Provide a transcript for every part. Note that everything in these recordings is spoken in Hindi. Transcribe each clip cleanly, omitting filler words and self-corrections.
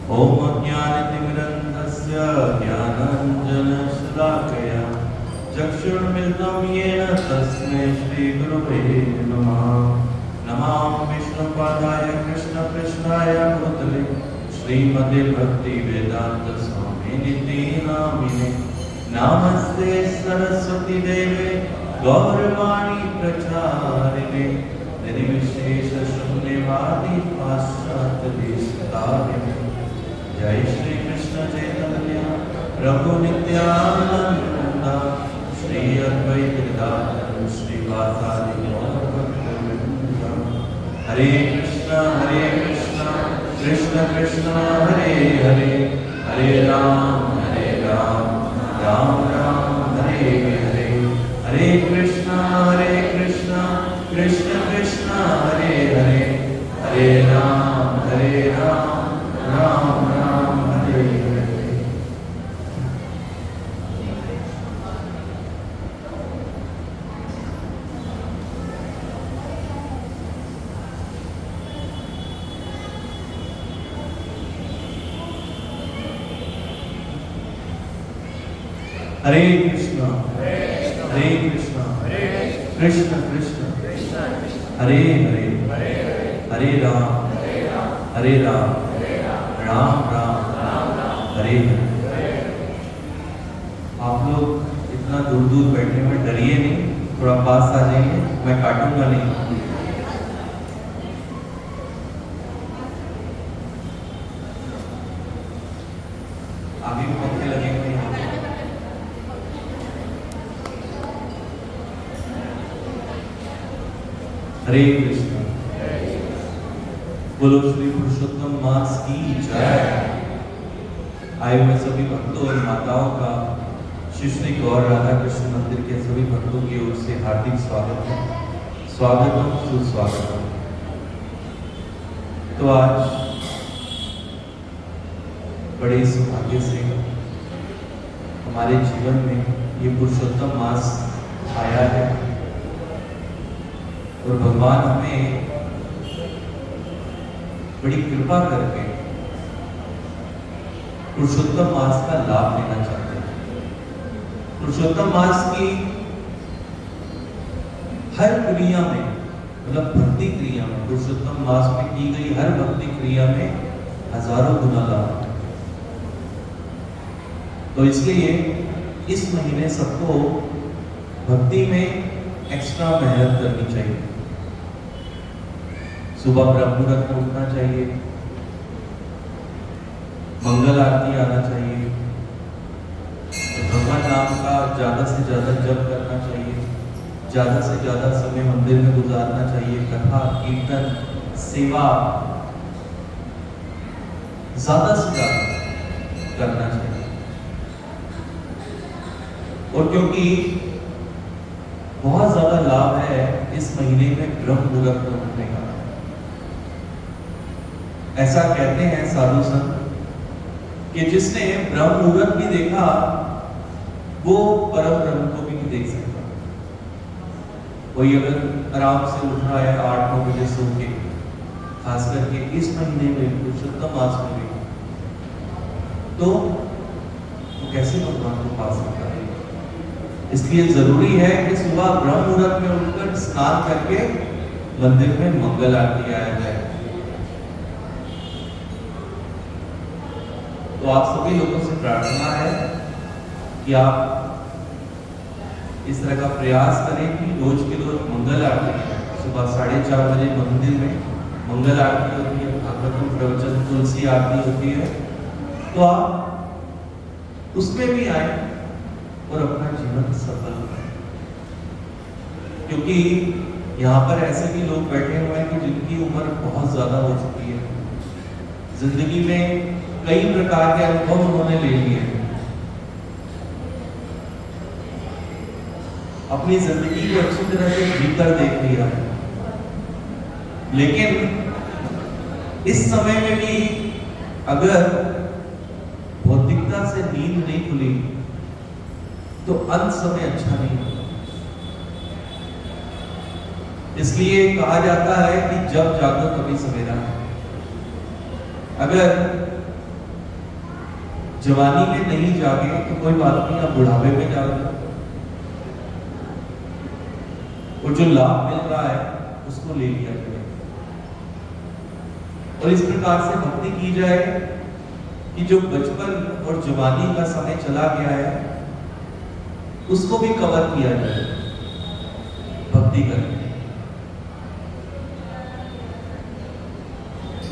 ॐ अज्ञानतिमिरन्धस्य ज्ञानाञ्जनशलाकया चक्षुर्मिलितं येन तस्मै श्रीगुरवे नमः। नमामि विष्णुपादाय कृष्णकृष्णाय भूतले श्रीमते भक्तिवेदान्त स्वामिनिति नामिने। नमस्ते सरस्वती देवे गौरवाणी प्रचारिणे निर्विशेष शून्यवादी पाश्चात्य देशतारिणे। जय श्री कृष्ण चैतन्य प्रभु नित्यानंद श्री अद्वैत गदाधर श्रीवासादि गौर भक्तवृंद। हरे कृष्ण कृष्ण कृष्ण हरे हरे, हरे राम राम राम हरे हरे। हरे कृष्ण कृष्ण कृष्ण हरे हरे, हरे राम राम राम हरे हरे। हरे कृष्ण कृष्ण कृष्ण हरे हरे, हरे राम राम राम हरे हरे। आप लोग इतना दूर दूर बैठने में डरिए नहीं, थोड़ा पास आ जाइए, मैं काटूंगा नहीं। अभी भी पंखे लगे हुए हैं। हरे कृष्ण। बोलो श्री पुरुषोत्तम मास की जय। आए हुए सभी भक्तों और माताओं का श्री श्री गौर राधा कृष्ण मंदिर के सभी भक्तों की ओर से हार्दिक स्वागत है। स्वागतम सुस्वागतम। तो आज बड़े सौभाग्य से हमारे जीवन में ये पुरुषोत्तम मास आया है और भगवान हमें बड़ी कृपा करके पुरुषोत्तम मास का लाभ लेना चाहते हैं। पुरुषोत्तम मास की हर क्रिया में, मतलब भक्ति क्रिया में, पुरुषोत्तम मास में की गई हर भक्ति क्रिया में हजारों गुना लाभ है। तो इसलिए इस महीने सबको भक्ति में एक्स्ट्रा मेहनत करनी चाहिए। सुबह ब्रह्म मुहूर्त में उठना चाहिए, मंगल आरती आना चाहिए, भगवान नाम का ज्यादा से ज्यादा जप करना चाहिए, ज्यादा से ज्यादा समय मंदिर में गुजारना चाहिए, कथा कीर्तन सेवा ज्यादा से ज्यादा करना चाहिए। और क्योंकि बहुत ज्यादा लाभ है इस महीने में ब्रह्म मुहूर्त में उठने का। ऐसा कहते हैं साधु संत कि जिसने ब्रह्म मुहूर्त भी देखा वो परम ब्रह्म को भी नहीं देख सकता। कोई अगर आराम से उठ रहा है 8-9 बजे सो के, खास करके इस महीने में पुरुषोत्तम मास में भी, तो कैसे भगवान को पा सकता है। इसलिए जरूरी है कि सुबह ब्रह्म मुहूर्त में उठकर स्नान करके मंदिर में मंगल आरती आया जाए। तो आप सभी लोगों से प्रार्थना है कि आप इस तरह का प्रयास करें कि रोज के रोज मंगल आरती सुबह 4:30 बजे मंदिर में मंगल आरती होती है, भागवतम प्रवचन तुलसी आरती होती है, तो आप उसमें भी आए और अपना जीवन सफल करें। क्योंकि यहाँ पर ऐसे भी लोग बैठे हुए हैं कि जिनकी उम्र बहुत ज्यादा हो चुकी है, जिंदगी में कई प्रकार के अनुभव उन्होंने ले लिए, अपनी जिंदगी को अच्छी तरह से जीकर देख लिया है, लेकिन इस समय में भी अगर भौतिकता से नींद नहीं खुली तो अंत समय अच्छा नहीं होगा। इसलिए कहा जाता है कि जब जागो तभी सवेरा है। अगर जवानी में नहीं जागे तो कोई बात नहीं, आप बुढ़ापे में जाओगे और जो लाभ मिल रहा है उसको ले लिया जाए। और इस प्रकार से भक्ति की जाए कि जो बचपन और जवानी का समय चला गया है उसको भी कवर किया जाए भक्ति करके।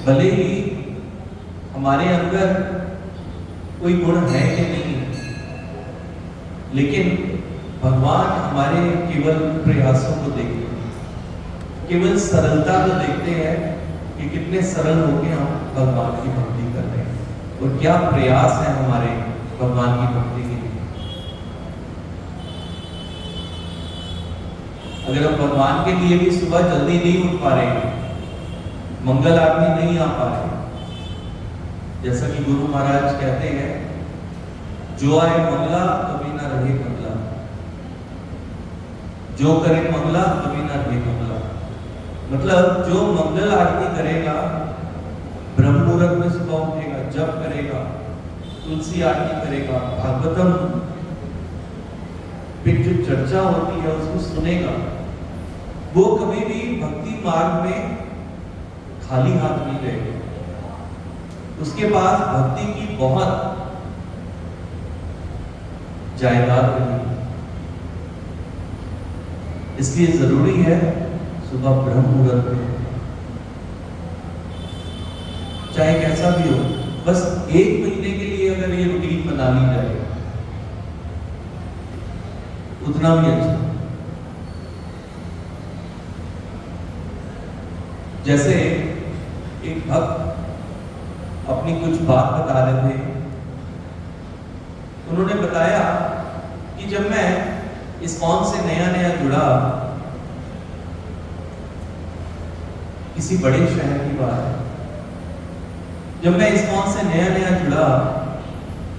भले ही हमारे अंदर कोई गुण है कि नहीं, लेकिन भगवान हमारे केवल प्रयासों को देखते हैं, केवल सरलता को देखते हैं कि कितने सरल होके हम भगवान की भक्ति कर रहे हैं और क्या प्रयास है हमारे भगवान की भक्ति के लिए। अगर हम भगवान के लिए भी सुबह जल्दी नहीं उठ पा रहे, मंगल आरती नहीं आ पा रहे, जैसा कि गुरु महाराज कहते हैं, जो आए मंगला कभी ना रहे मंगला, जो करे मंगला कभी ना रहे मंगला। मतलब जो मंगल आरती करेगा, ब्रह्म मुहूर्त में सुबह उठेगा, जप करेगा, तुलसी आरती करेगा, भागवतम पे जो चर्चा होती है उसको सुनेगा, वो कभी भी भक्ति मार्ग में खाली हाथ नहीं रहेगा। उसके पास भक्ति की बहुत जायदाद रही। इसलिए जरूरी है सुबह ब्रह्म मुहूर्त में, चाहे कैसा भी हो, बस 1 महीने के लिए अगर ये रूटीन बना ली जाए उतना भी अच्छा। जैसे एक भक्त अपनी कुछ बात बता रहे थे, उन्होंने बताया कि जब मैं इस्कॉन से नया नया जुड़ा, किसी बड़े शहर की बात है, जब मैं इस्कॉन से नया नया जुड़ा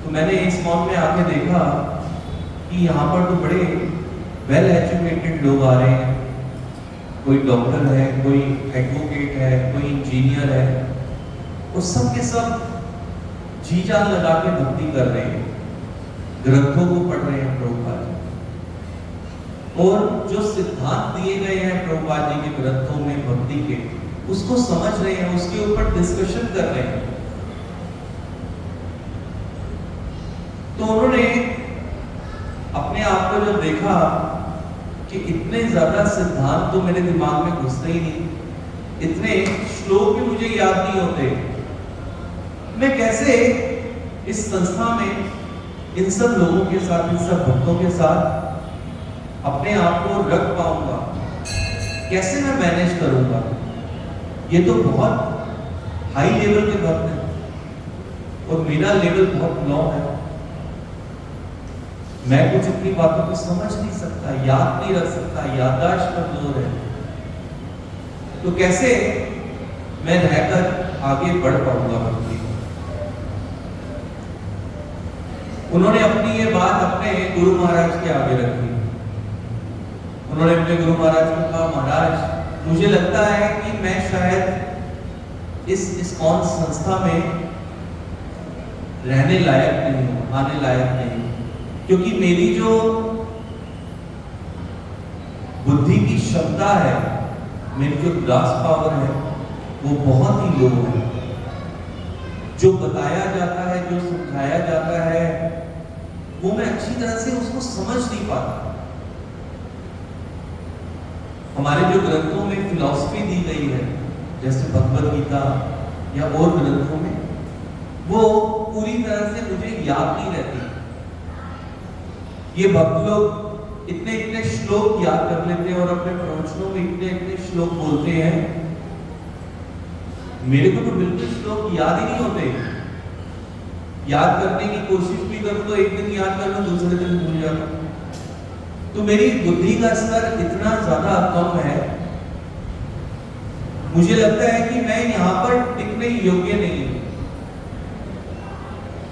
तो मैंने इस्कॉन में आके देखा कि यहाँ पर तो बड़े वेल एजुकेटेड लोग आ रहे हैं, कोई डॉक्टर है, कोई एडवोकेट है, कोई इंजीनियर है, और सब के सब जी जान लगा के भक्ति कर रहे हैं, ग्रंथों को पढ़ रहे हैं प्रभुपाद जी, और जो सिद्धांत दिए गए हैं प्रभुपाद जी के ग्रंथों में भक्ति के, उसको समझ रहे हैं, उसके ऊपर डिस्कशन कर रहे हैं। तो उन्होंने अपने आप को जब देखा कि इतने ज्यादा सिद्धांत तो मेरे दिमाग में घुसते ही नहीं, इतने श्लोक भी मुझे याद नहीं होते, मैं कैसे इस संस्था में इन सब लोगों के साथ, इन सब भक्तों के साथ अपने आप को रख पाऊंगा, कैसे मैं मैनेज करूंगा। ये तो बहुत हाई लेवल के भक्त हैं और मेरा लेवल बहुत लो है, मैं कुछ अपनी बातों को समझ नहीं सकता, याद नहीं रख सकता, याददाश्त कमजोर है, तो कैसे मैं रहकर आगे बढ़ पाऊंगा भक्ति। उन्होंने अपनी ये बात अपने गुरु महाराज के आगे रखी। उन्होंने अपने गुरु महाराज को कहा, महाराज मुझे लगता है कि मैं शायद इस इस्कॉन संस्था में रहने लायक नहीं हूं, आने लायक नहीं हूं, क्योंकि मेरी जो बुद्धि की क्षमता है, मेरी जो ग्रास पावर है, वो बहुत ही लो है। जो बताया जाता है, जो समझाया जाता है, वो मैं अच्छी तरह से उसको समझ नहीं पाता। हमारे जो ग्रंथों में फिलॉसफी दी गई है, जैसे भगवद गीता या और ग्रंथों में, वो पूरी तरह से मुझे याद नहीं रहती। ये भक्त लोग इतने इतने श्लोक याद कर लेते हैं और अपने प्रवचनों में इतने इतने श्लोक बोलते हैं, मेरे को तो बिल्कुल श्लोक याद ही नहीं होते। याद करने की कोशिश भी करूं तो एक दिन याद कर लूं, दूसरे दिन भूल जाता हूं। तो मेरी बुद्धि का स्तर इतना ज्यादा कम है, मुझे लगता है कि मैं यहाँ पर टिकने योग्य नहीं हूं।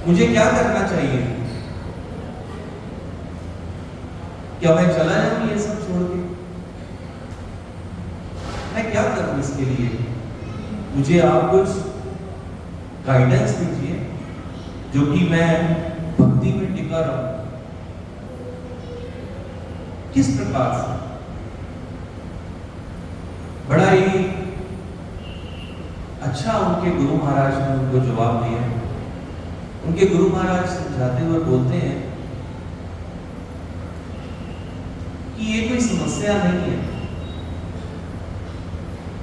मुझे क्या करना चाहिए? क्या मैं चला जाऊं ये सब छोड़ के? मैं क्या करूं इसके लिए? मुझे आप कुछ गाइडेंस दीजिए। जो कि मैं भक्ति में टिका रहूं। किस प्रकार से? बड़ा ही अच्छा उनके गुरु महाराज ने उनको जवाब दिया। उनके गुरु महाराज समझाते हुए बोलते हैं कि ये कोई समस्या नहीं है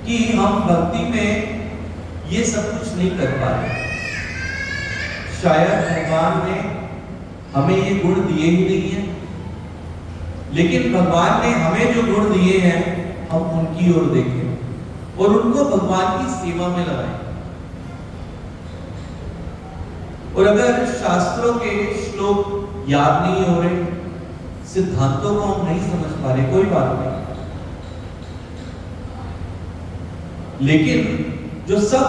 कि हम भक्ति में ये सब कुछ नहीं कर पा रहे। शायद भगवान ने हमें ये गुण दिए ही नहीं है, लेकिन भगवान ने हमें जो गुण दिए हैं हम उनकी ओर देखें और उनको भगवान की सेवा में लगाएं। और अगर शास्त्रों के श्लोक याद नहीं हो रहे, सिद्धांतों को हम नहीं समझ पा रहे, कोई बात नहीं, लेकिन जो सब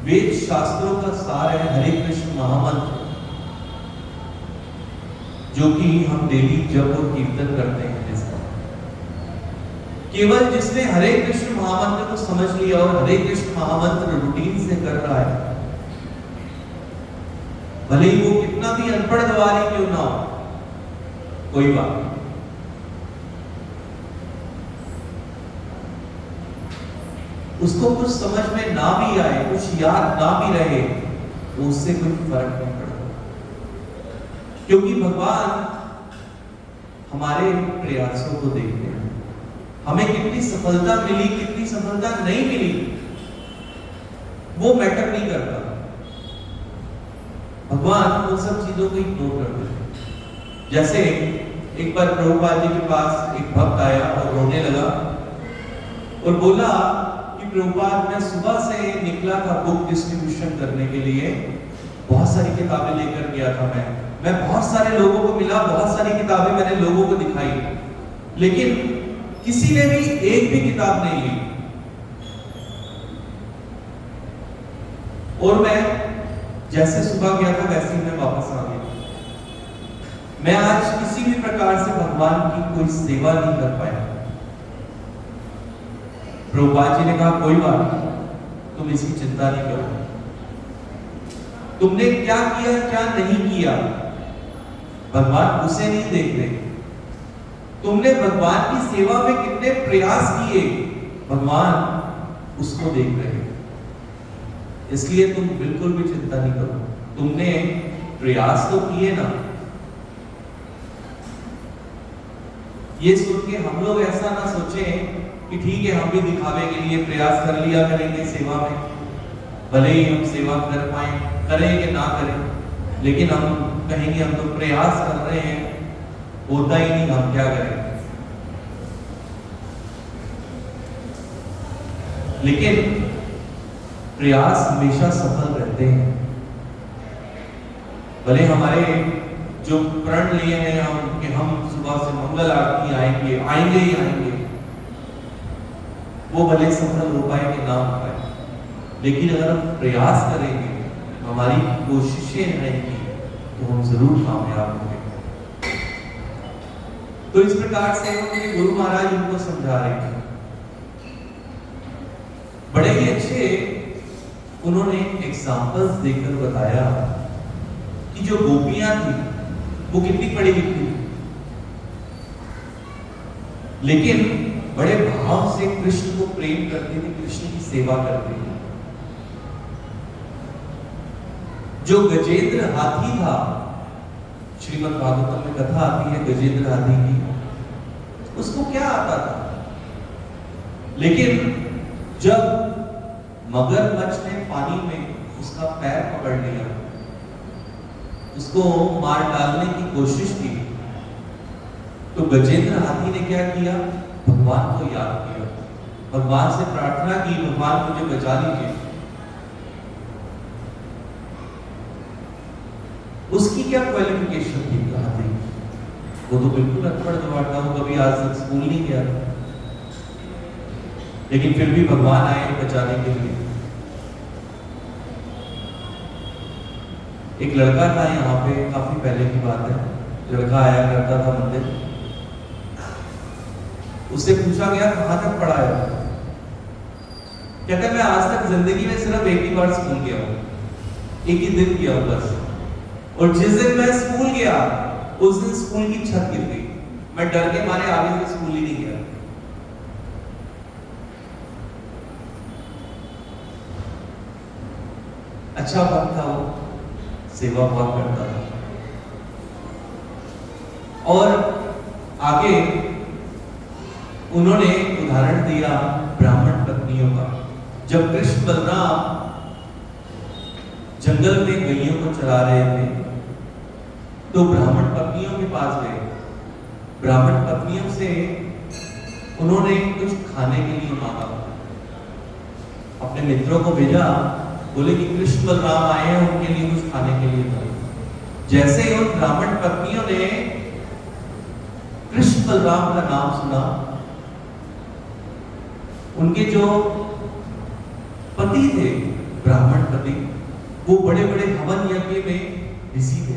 वेद शास्त्रों का सार है, हरे कृष्ण महामंत्र, जो कि हम डेली जप और कीर्तन करते हैं, इसका केवल जिसने हरे कृष्ण महामंत्र को समझ लिया और हरे कृष्ण महामंत्र रूटीन से कर रहा है, भले ही वो कितना भी अनपढ़ गवारी क्यों ना हो, कोई बात नहीं, उसको कुछ समझ में ना भी आए, कुछ याद ना भी रहे, तो उससे कोई फर्क नहीं पड़ता, क्योंकि भगवान हमारे प्रयासों को देखते हैं। हमें कितनी सफलता मिली, कितनी सफलता नहीं मिली, वो मैटर नहीं करता। भगवान उन सब चीजों को इग्नोर कर देते हैं। जैसे एक बार प्रभुपाद जी के पास एक भक्त आया और रोने लगा और बोला कि प्रभुपाद, मैं सुबह से निकला था बुक डिस्ट्रीब्यूशन करने के लिए, बहुत सारी किताबें लेकर गया था, मैं बहुत सारे लोगों को मिला, बहुत सारी किताबें मैंने लोगों को दिखाई, लेकिन किसी ने भी एक भी किताब नहीं ली। और मैं जैसे सुबह गया था वैसे ही मैं वापस आ गया। मैं आज किसी भी प्रकार से भगवान की कोई सेवा नहीं कर पाया। प्रभुपाद जी ने कहा, कोई बात नहीं, तुम इसकी चिंता नहीं करो, तुमने क्या किया क्या नहीं किया भगवान उसे नहीं देख रहे, तुमने भगवान की सेवा में कितने प्रयास किए भगवान उसको देख रहे हैं। इसलिए तुम बिल्कुल भी चिंता नहीं करो, तुमने प्रयास तो किए ना। ये सुन के हम लोग ऐसा ना सोचें कि ठीक है, हम भी दिखावे के लिए प्रयास कर लिया करेंगे सेवा में, भले ही हम सेवा कर पाए, करें कि ना करें, लेकिन हम कहेंगे हम तो प्रयास कर रहे हैं, होता ही नहीं, हम क्या करें। लेकिन प्रयास हमेशा सफल रहते हैं। भले हमारे जो प्रण लिए हैं हम कि हम सुबह से मंगल आरती आएंगे आएंगे ही आएंगे, वो भले सफल हो पाए कि ना हो पाए, लेकिन अगर हम प्रयास करेंगे, हमारी कोशिशें रहेंगी, तो हम जरूर कामयाब होंगे। तो इस प्रकार से अपने गुरु महाराज उनको समझा रहे थे। बड़े ही अच्छे उन्होंने एग्जाम्पल्स देकर बताया कि जो गोपियां थी वो कितनी पढ़ी लिखी थी, लेकिन बड़े भाव से कृष्ण को प्रेम करती थी, कृष्ण की सेवा करती थी। जो गजेंद्र हाथी था, श्रीमद् भागवतम में कथा आती है गजेंद्र हाथी की, उसको क्या आता था, लेकिन जब मगरमच्छ ने पानी में उसका पैर पकड़ लिया, उसको मार डालने की कोशिश की, तो गजेंद्र हाथी ने क्या किया, भगवान को याद किया, भगवान से प्रार्थना की, भगवान मुझे बचा लीजिए। उसकी क्या क्वालिफिकेशन थी हाथी, वो तो बिल्कुल अनपढ़ गवार था, वो कभी आज तक स्कूल नहीं गया था, लेकिन फिर भी भगवान आए बचाने के लिए। एक लड़का था यहाँ पे, काफी पहले की बात है, लड़का आया करता था मंदिर, उससे पूछा गया कहां तक पढ़ा है, कहता मैं आज तक जिंदगी में सिर्फ एक ही बार स्कूल गया हूं, एक ही दिन गया हूं बस, और जिस दिन मैं स्कूल गया उस दिन स्कूल की छत गिर गई। मैं डर के मारे आगे से स्कूल ही नहीं गया। अच्छा भक्त था वो, सेवा बहुत करता था। और आगे उन्होंने उदाहरण दिया ब्राह्मण पत्नियों का। जब कृष्ण बलराम जंगल में गैयों को चरा रहे थे तो ब्राह्मण पत्नियों के पास गए। ब्राह्मण पत्नियों से उन्होंने कुछ खाने के लिए मांगा। अपने मित्रों को भेजा, बोले कि कृष्ण बलराम आए हैं, उनके लिए कुछ खाने के लिए दो। जैसे ही उन ब्राह्मण पत्नियों ने कृष्ण बलराम का नाम सुना, उनके जो पति थे ब्राह्मण पति, वो बड़े बड़े हवन यज्ञ में बिजी थे,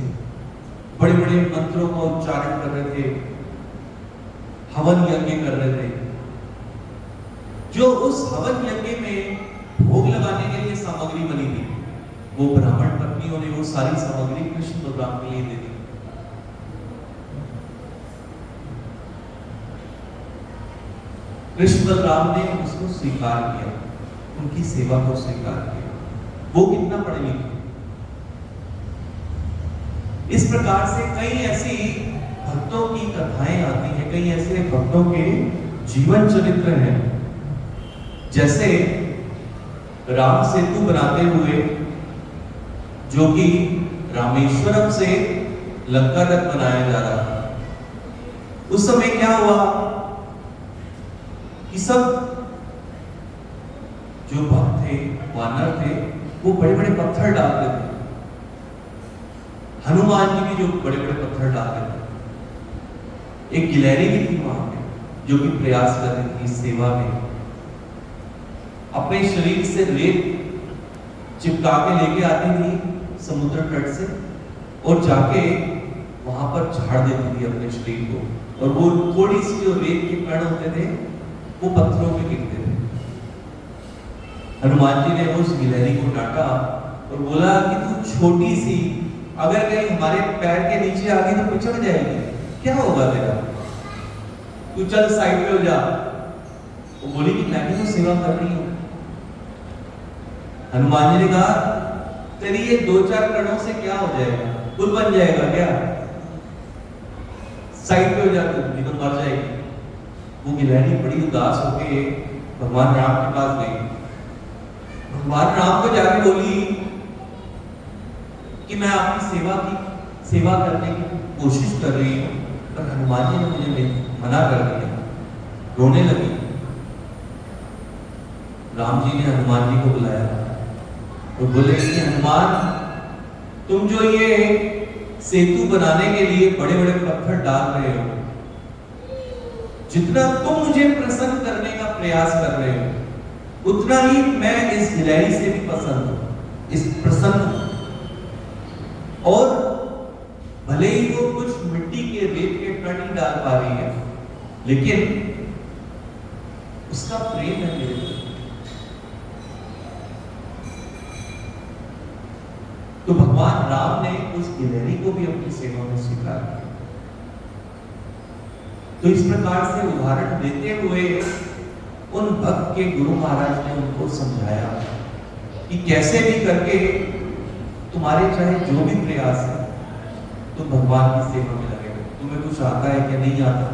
बड़े बड़े मंत्रों का उच्चारण कर रहे थे, हवन यज्ञ कर रहे थे। जो उस हवन यज्ञ में भोग लगाने के लिए सामग्री बनी थी, वो ब्राह्मण पत्नियों ने वो सारी सामग्री कृष्ण बलराम के लिए दे दी। कृष्ण बलराम ने उसको स्वीकार किया, उनकी सेवा को स्वीकार किया। वो कितना पढ़े लिखे। इस प्रकार से कई ऐसी भक्तों की कथाएं आती हैं, कई ऐसे भक्तों के जीवन चरित्र हैं। जैसे राम सेतु बनाते हुए, जो कि रामेश्वरम से लंका तक बनाया जा रहा था, उस समय क्या हुआ कि सब जो भक्त थे, वानर थे, वो बड़े बड़े पत्थर डालते थे। हनुमान जी भी जो बड़े बड़े पत्थर डालते थे। एक गिलहरी भी थी वहां पे, जो कि प्रयास कर रही थी सेवा में, अपने शरीर से रेत चिपका के लेके आती थी समुद्र तट से, और जाके वहां पर झाड़ देती थी अपने शरीर को, और वो थोड़ी सी जो रेत के कण होते थे वो पत्थरों पे गिरते थे। हनुमान जी ने उस गिलहरी को डांटा और बोला कि तू छोटी सी, अगर कहीं हमारे पैर के नीचे आ गई तो पिछड़ जाएगी, क्या होगा तेरा, तू चल साइड पे हो जा। वो बोली कि मैं भी तो सेवा कर रही हूं। हनुमान जी ने कहा तेरी ये 2-4 कणों से क्या हो जाएगा, पुल बन जाएगा क्या, साइड पे हो जा, तू नहीं तो मर जाएगी। वो गिलहरी बड़ी उदास होके भगवान राम के पास गई। भगवान राम को जाके बोली कि मैं आपकी सेवा करने की कोशिश कर रही हूँ, पर हनुमान जी ने मुझे मना कर दिया। रोने लगी। राम जी ने हनुमान जी को बुलाया और बोले कि हनुमान, तुम जो ये सेतु बनाने के लिए बड़े बड़े पत्थर डाल रहे हो, जितना तुम मुझे प्रसन्न करने का प्रयास कर रहे हो, उतना ही मैं इस गिलहरी से भी प्रसन्न हूं। और भले ही वो कुछ मिट्टी के रेत के कण ही डाल पा रही है, लेकिन उसका प्रेम है मेरे लिए। तो भगवान राम ने उस गिलहरी को भी अपनी सेवा में स्वीकार किया। तो इस प्रकार से उदाहरण देते हुए उन भक्त के गुरु महाराज ने उनको समझाया कि कैसे भी करके तुम्हारे चाहे जो भी प्रयास है, तुम भगवान की सेवा में लगे हो। तुम्हें कुछ आता है क्या, नहीं आता।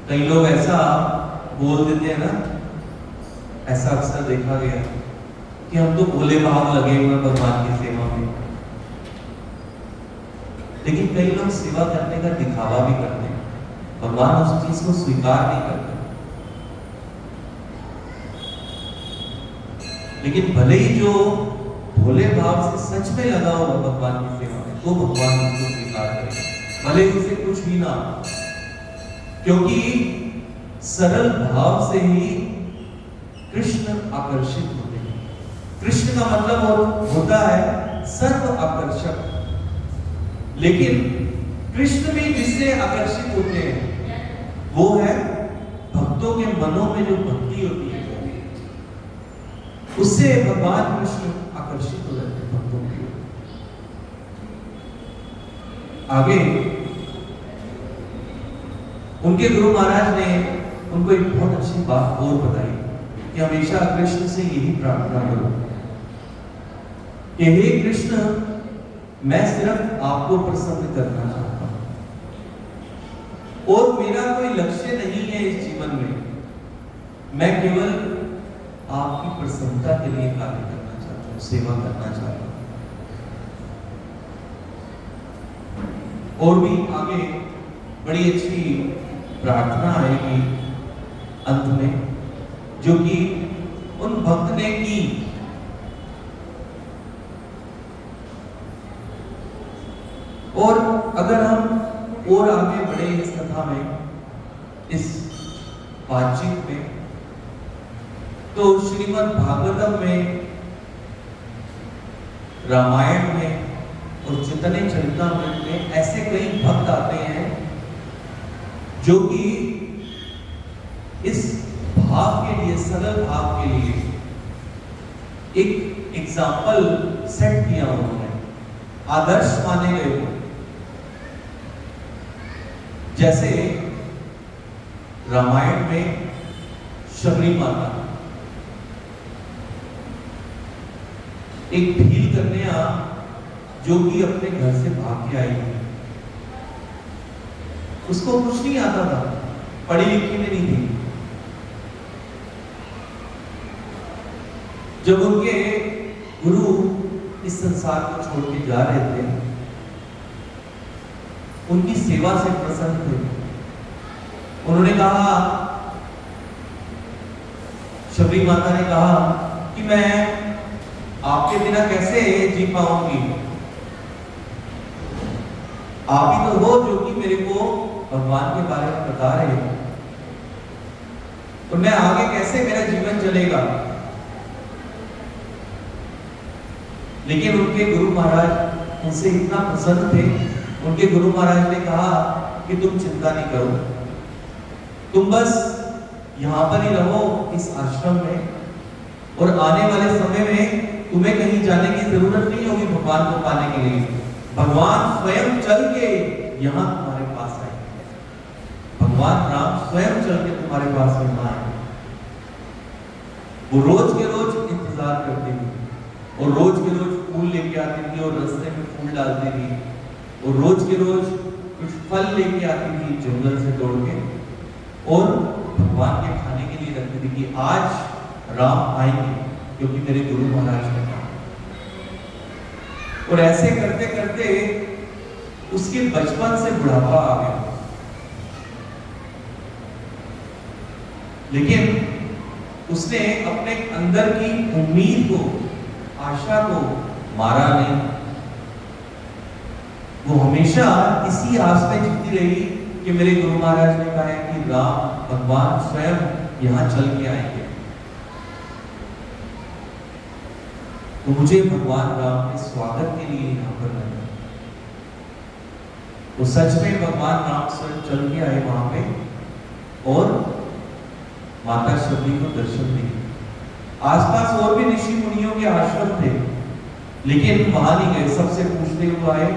कई लोग ऐसा बोल देते हैं ना, ऐसा अक्सर देखा गया कि हम तो भोले भाव लगे हुए हैं भगवान की सेवा में, लेकिन कई लोग सेवा करने का दिखावा भी करते हैं, भगवान उस चीज को स्वीकार नहीं करते। लेकिन भले ही जो भोले भाव से सच में लगा हुआ भगवान की सेवा में, तो भगवान उसको स्वीकार करेंगे, भले ही उसे कुछ भी ना, क्योंकि सरल भाव से ही कृष्ण आकर्षित होते हैं। कृष्ण का मतलब होता है सर्व आकर्षक, लेकिन कृष्ण भी जिससे आकर्षित होते हैं वो है भक्तों के मनों में जो भक्ति होती है, उससे भगवान कृष्ण आकर्षित हो जाते हैं भक्तों की ओर। आगे उनके गुरु महाराज ने उनको एक बहुत अच्छी बात और बताई कि हमेशा कृष्ण से यही प्रार्थना करो कि हे कृष्ण, मैं सिर्फ आपको प्रसन्न करना चाहता हूं और मेरा कोई लक्ष्य नहीं है इस जीवन में। मैं केवल आपकी प्रसन्नता के लिए कार्य करना चाहता हूं, सेवा करना चाहता हूं। और भी आगे बड़ी अच्छी प्रार्थना आएगी अंत में, जो कि उन भक्त ने की। और अगर हम और आगे बढ़े इस कथा में, इस बातचीत में, तो श्रीमद् भागवतम में, रामायण में और चैतन्य चरितामृत में ऐसे कई भक्त आते हैं जो कि इस भाव के लिए, सरल भाव के लिए एक एग्जाम्पल सेट किया उन्होंने, आदर्श माने गए हो। जैसे रामायण में शबरी माता एक भील कन्या जो कि अपने घर से भाग के आई थी, उसको कुछ नहीं आता था, पढ़ी लिखी में नहीं थी। जब उनके गुरु इस संसार को छोड़ के जा रहे थे, उनकी सेवा से प्रसन्न थे। उन्होंने कहा, शबरी माता ने कहा कि मैं आपके बिना कैसे जी पाऊंगी, आप ही तो हो जो कि मेरे को भगवान के बारे में बता रहे हो, तो मैं आगे कैसे मेरा जीवन चलेगा। लेकिन उनके गुरु महाराज उनसे इतना प्रसन्न थे, उनके गुरु महाराज ने कहा कि तुम चिंता नहीं करो, तुम बस यहां पर ही रहो इस आश्रम में, और आने वाले समय में तुम्हें कहीं जाने की जरूरत नहीं होगी भगवान को पाने के लिए। भगवान स्वयं चल के यहां तुम्हारे पास आएंगे, भगवान राम स्वयं चल के तुम्हारे पास यहां आएंगे। वो रोज के रोज इंतजार करती थी, और रोज के रोज फूल लेके आती थी और रास्ते में फूल डालती थी, और रोज के रोज कुछ फल लेके आती थी जंगल से तोड़ के, और भगवान के खाने के लिए रखती थी कि आज राम आएंगे, क्योंकि मेरे गुरु महाराज ने कहा। और ऐसे करते करते उसके बचपन से बुढ़ापा आ गया, लेकिन उसने अपने अंदर की उम्मीद को, आशा को मारा नहीं। वो हमेशा इसी आस में जीती रही कि मेरे गुरु महाराज ने कहा है कि राम, भगवान स्वयं यहां चल के आएंगे, तो मुझे भगवान राम के स्वागत के लिए यहां पर रहना। तो सच में भगवान राम स्वयं चल के आए वहां पे, और माता शबरी को दर्शन दिए। आसपास और भी ऋषि मुनियों के आश्रम थे, लेकिन वहां नहीं गए। सबसे पूछते हुए आए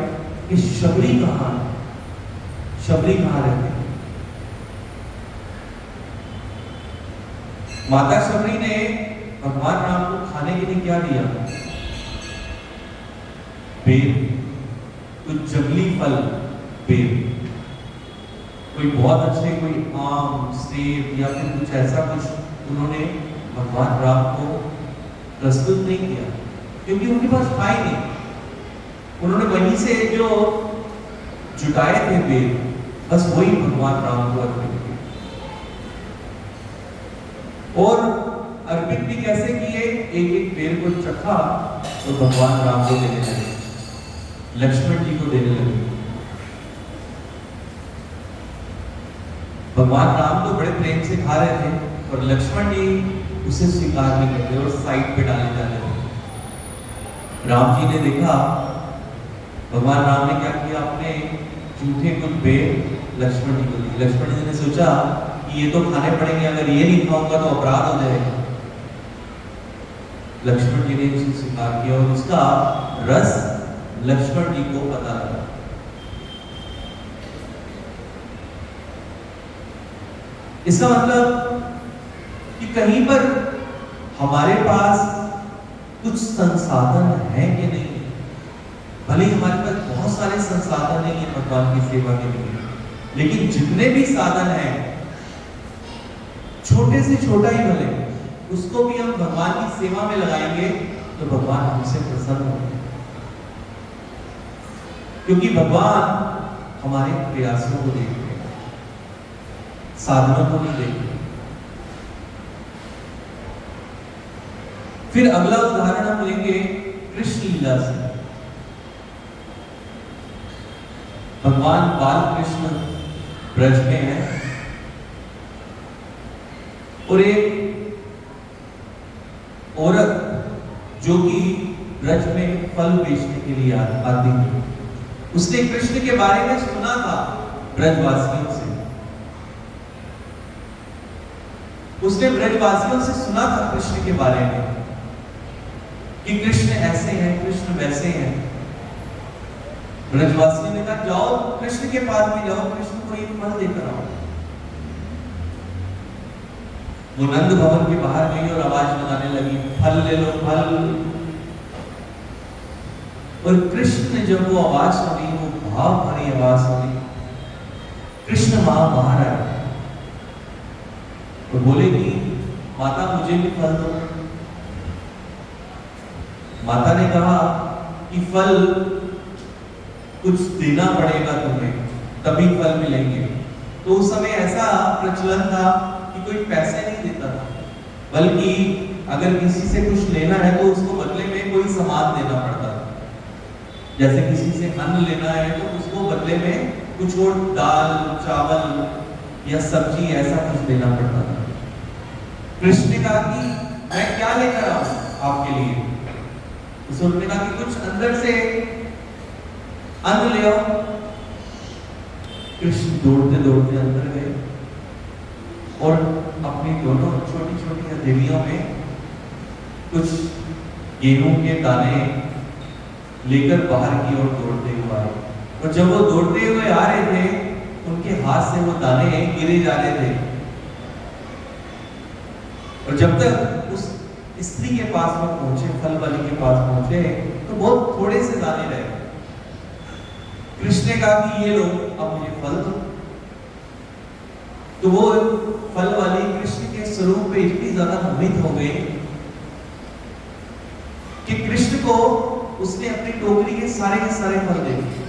कि शबरी कहां है, शबरी कहां रहते हैं। माता शबरी ने भगवान राम को खाने के लिए क्या दिया? बेल, कुछ जंगली फल, बेल, कोई बहुत अच्छे, कोई आम, सेब या फिर कुछ ऐसा कुछ उन्होंने भगवान राम को प्रस्तुत नहीं किया, क्योंकि उनके पास था ही नहीं। उन्होंने वहीं से जो जुटाए थे बेल, बस वही भगवान राम को अर्पित किए। और अर्पित भी कैसे किए? एक एक बेल को चखा तो भगवान राम को देने लगे, लक्ष्मण जी को देने लगे। भगवान राम तो बड़े प्रेम से खा रहे थे, और लक्ष्मण जी उसे स्वीकार नहीं करते और साइड पे डाले जा रहे थे। राम जी ने देखा, भगवान राम ने क्या किया, अपने जूठे कुछ बेल लक्ष्मण जी को दी। लक्ष्मण जी ने सोचा कि ये तो खाने पड़ेंगे, अगर ये नहीं खाऊंगा तो अपराध हो जाएगा। लक्ष्मण जी ने उसे स्वीकार किया, और उसका रस लक्ष्मण जी को पता लगा। इसका मतलब कि कहीं पर हमारे पास कुछ संसाधन है कि नहीं है। भले ही हमारे पास बहुत सारे संसाधन नहीं है भगवान की सेवा के लिए, लेकिन जितने भी साधन हैं, छोटे से छोटा ही भले, उसको भी हम भगवान की सेवा में लगाएंगे तो भगवान हमसे प्रसन्न होंगे, क्योंकि भगवान हमारे प्रयासों को देख रहे हैं, साधनों को नहीं देख रहे। फिर अगला उदाहरण हम लेंगे कृष्ण लीला से। भगवान बाल कृष्ण ब्रज में है और एक औरत जो कि ब्रज में फल बेचने के लिए आती थी, उसने कृष्ण के बारे में सुना था ब्रजवासियों से। उसने ब्रजवासियों से सुना था कृष्ण के बारे में कि कृष्ण ऐसे हैं, कृष्ण वैसे हैं। ब्रजवासियों ने कहा जाओ कृष्ण के पास भी जाओ, कृष्ण को एक फल देकर आओ। वो नंद भवन के बाहर गई और आवाज लगाने लगी, फल ले लो फल। और कृष्ण ने जब वो आवाज सुनी, वो भाव भरी आवाज सुनी, कृष्ण वहां बाहर आए और बोले कि माता मुझे भी फल दो। माता ने कहा कि फल कुछ देना पड़ेगा तुम्हें, तभी फल मिलेंगे। तो उस समय ऐसा प्रचलन था कि कोई पैसे नहीं देता था, बल्कि अगर किसी से कुछ लेना है तो उसको बदले में कोई सामान देना पड़ता था। जैसे किसी से अन्न लेना है तो उसको बदले में कुछ और दाल, चावल या सब्जी ऐसा कुछ देना पड़ता था। कृष्ण ने कहा कि मैं क्या लेकर आऊं आपके लिए? उसने कहा कि कुछ अंदर से अन्न ले आओ। कृष्ण दौड़ते दौड़ते अंदर गए और अपनी दोनों छोटी छोटी हथेलियों में कुछ गेहूं के दाने लेकर बाहर की ओर दौड़ते हुए आए। और जब वो दौड़ते हुए आ रहे थे, उनके हाथ से वो दाने गिरे जा रहे थे। और जब तक उस स्त्री के पास में पहुंचे, फल वाली के पास पहुंचे, तो बहुत थोड़े से दाने रहे। कृष्ण ने कहा कि ये लो, अब मुझे फल दो। तो वो फल वाली कृष्ण के स्वरूप पे इतनी ज्यादा मोहित हो गई कि कृष्ण को उसने अपनी टोकरी के सारे फल दे दिए।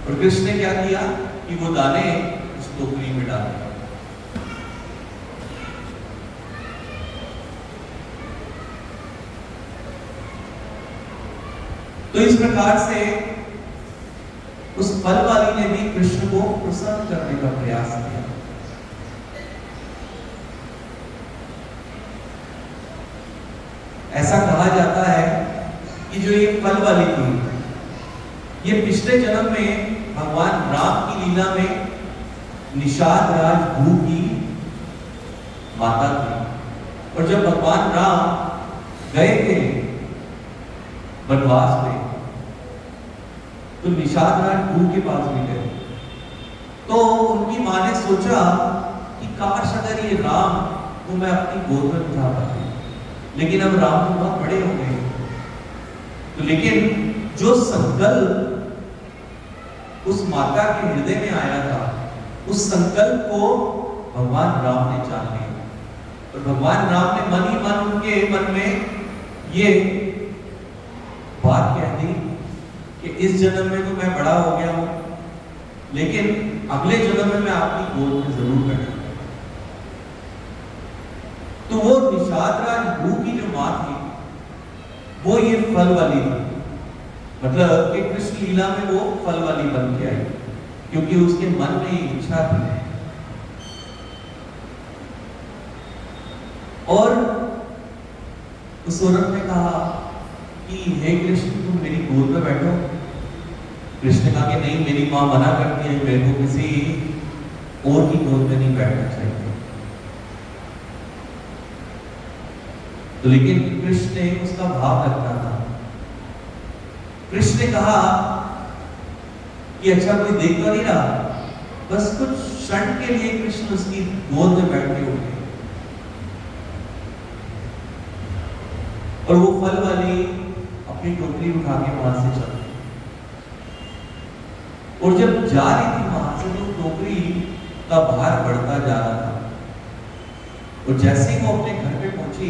और कृष्ण ने क्या किया कि वो दाने उस टोकरी में डाल दिए। तो इस प्रकार से उस फल वाली ने भी कृष्ण को प्रसन्न करने का प्रयास किया। ऐसा कहा जाता है कि जो ये फल वाली थी, ये पिछले जन्म में भगवान राम की लीला में निषाद राज भू की माता थी। और जब भगवान राम गए थे वनवास में, तो निषाद राज भू के पास भी गए। तो उनकी मां ने सोचा कि काश अगर ये राम को मैं अपनी गोद में उठा पाती, लेकिन अब राम तो बहुत बड़े हो गए। तो लेकिन जो संकल्प उस माता के हृदय में आया था, उस संकल्प को भगवान राम ने जान लिया। और भगवान राम ने मन ही मन उनके मन में ये बात कह दी कि इस जन्म में तो मैं बड़ा हो गया हूं, लेकिन अगले जन्म में मैं आपकी गोद में जरूर बैठूंगा। तो वो निषाद राज भू की जो मां थी, वो ये फल वाली थी। मतलब कि कृष्ण लीला में वो फल वाली बन के आई, क्योंकि उसके मन में ये इच्छा थी। और उस औरत ने कहा कि हे कृष्ण, तुम मेरी गोद में बैठो। कृष्ण ने कहा कि नहीं, मेरी मां मना करती है, मेरे को किसी और की गोद में नहीं बैठना चाहिए। तो लेकिन कृष्ण ने उसका भाव रखना था। कृष्ण ने कहा कि अच्छा कोई देख तो नहीं रहा, बस कुछ क्षण के लिए कृष्ण उसकी गोद में बैठ के उठे और वो फल वाली अपनी टोकरी उठा के वहां से चल गई। और जब जा रही थी वहां से तो टोकरी का भार बढ़ता जा रहा था। और जैसे ही वो अपने घर पे पहुंची,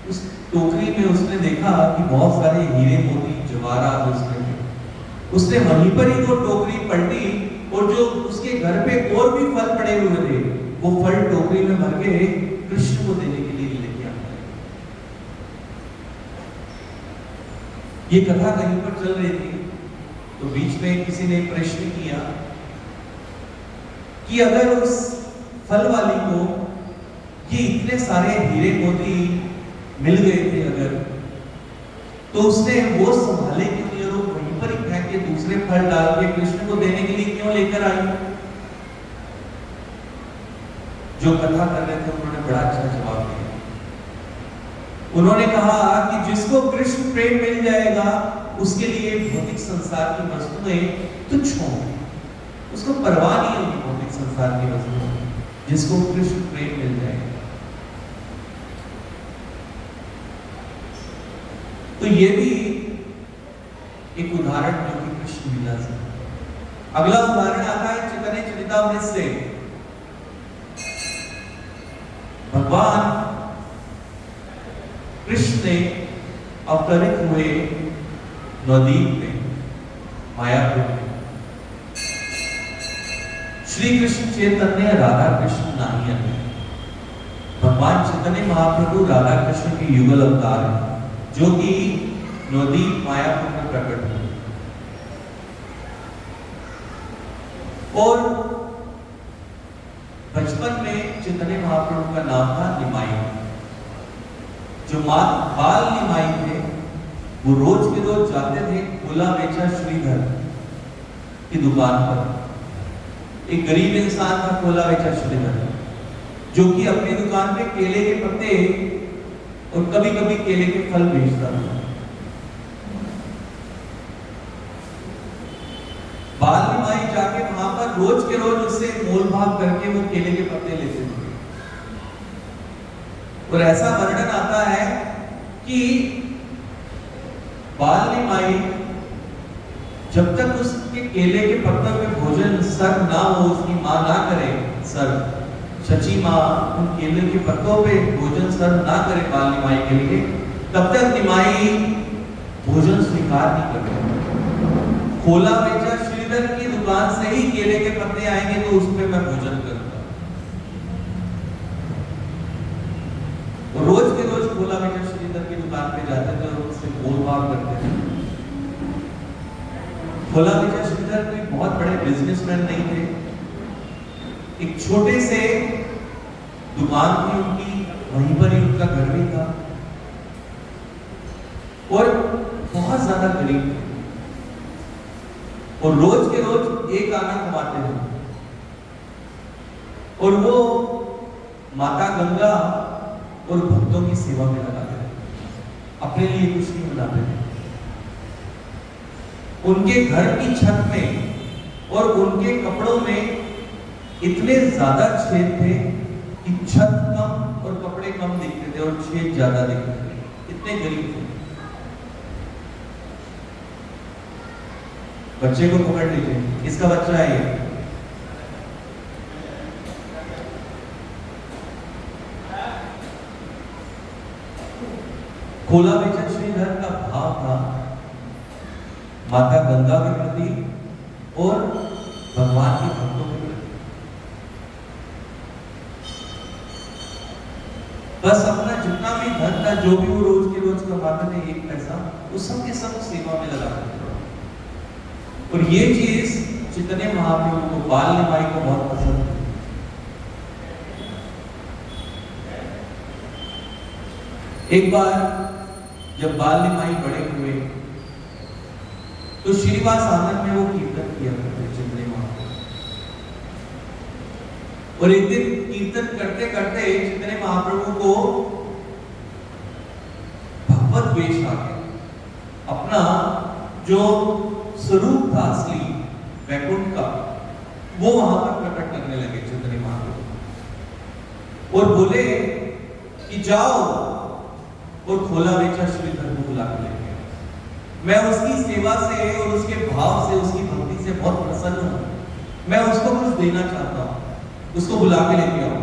उस टोकरी में उसने देखा कि बहुत सारे हीरे मोती जवाहरात उसने वहीं पर ही वो टोकरी पलटी और जो उसके घर पे और भी फल पड़े हुए थे वो फल टोकरी में भर के कृष्ण को देने के लिए लेके आता है। ये कथा कहीं पर चल रही थी तो बीच में किसी ने प्रश्न किया कि अगर उस फल वाली को ये इतने सारे हीरे मोती मिल गए थे अगर, तो उसने वो संभाले क्यों नहीं और वहीं पर ही फेंक के दूसरे फल डाल के कृष्ण को देने के लिए क्यों लेकर आई? जो कथा कर रहे थे उन्होंने बड़ा अच्छा जवाब दिया। उन्होंने कहा कि जिसको कृष्ण प्रेम मिल जाएगा उसके लिए भौतिक संसार की वस्तुएं तुच्छ होंगी, उसको परवाह नहीं होगी भौतिक संसार की वस्तुएं, जिसको कृष्ण प्रेम मिल जाएगा। तो ये भी एक उदाहरण जो कि कृष्ण लीला से। अगला उदाहरण आता है चैतन्य चरितामृत से। भगवान कृष्ण ने अवतरित हुए नवद्वीप में, मायापुर में। श्री कृष्ण चैतन्य राधा कृष्ण नहीं है। भगवान चैतन्य महाप्रभु राधा कृष्ण के युगल अवतार है जो कि नवद्वीप मायापुर में प्रकट हुए। और बचपन में चैतन्य महाप्रभु का नाम था निमाई। जो बाल निमाई थे वो रोज के रोज जाते थे खोला बेचा श्रीधर की दुकान पर। एक गरीब इंसान था खोला बेचा श्रीधर, जो कि अपनी दुकान पे केले के पत्ते और कभी कभी केले के फल बेचता था। बाल निमाई जाके वहां पर रोज के रोज उससे मोल भाव करके वो केले के पत्ते लेते थे। और ऐसा वर्णन आता है कि बाल निमाई जब तक उसके केले के पत्तों पे भोजन सर्व ना हो, उसकी मां ना करे सर्व, सची मां उन केले के पत्तों पे भोजन सर्व ना करे बाल निमाई के लिए, तब तक निमाई भोजन स्वीकार नहीं करते। खोला बेचा श्रीधर की दुकान से ही केले के पत्ते आएंगे तो उस पे मैं भोजन करूंगा। और रोज के रोज खोला बेचा श्रीधर की दुकान पे जाते थे और उससे मोल भाव करते थे। खोला बेचा श्रीधर कोई बहुत बड़े बिजनेसमैन नहीं थे, एक छोटे से दुकान थी उनकी, वहीं पर ही उनका घर भी था और बहुत ज्यादा गरीब थे। और रोज के रोज एक आना कमाते थे और वो माता गंगा और भक्तों की सेवा में लगाते थे, अपने लिए कुछ नहीं बनाते थे। उनके घर की छत में और उनके कपड़ों में इतने ज्यादा छेद थे कि छत कम और कपड़े कम दिखते थे और छेद ज्यादा दिखते थे। इतने गरीब थे। बच्चे को पकड़ लीजिए, किसका बच्चा है ये? खोला बेचा श्रीधर का भाव था माता गंगा के प्रति और भगवान के भक्तों के प्रति। बस अपना जितना भी धन था, जो भी वो रोज के रोज कमाते थे, एक पैसा, वो सब के सब सेवा में लगाते थे। और ये चीज चैतन्य महाप्रभु को, बाल निमाई को बहुत पसंद थी। एक बार जब बाल निमाई बड़े हुए तो श्रीनिवास आनंद में वो कीर्तन किया करते चैतन्य महाप्रभु। और एक दिन कीर्तन करते करते चैतन्य महाप्रभु को भगवत वेश आ गया। अपना जो स्वरूप था असली वैकुंठ का, वो वहां पर प्रकट करने लगे चैतन्य महाप्रभु और बोले कि जाओ और खोला बेचा श्रीधर को बुला के लेके आओ। मैं उसकी सेवा से और उसके भाव से, उसकी भक्ति से बहुत प्रसन्न हूं। मैं उसको कुछ देना चाहता हूं, उसको बुला के लेके आओ।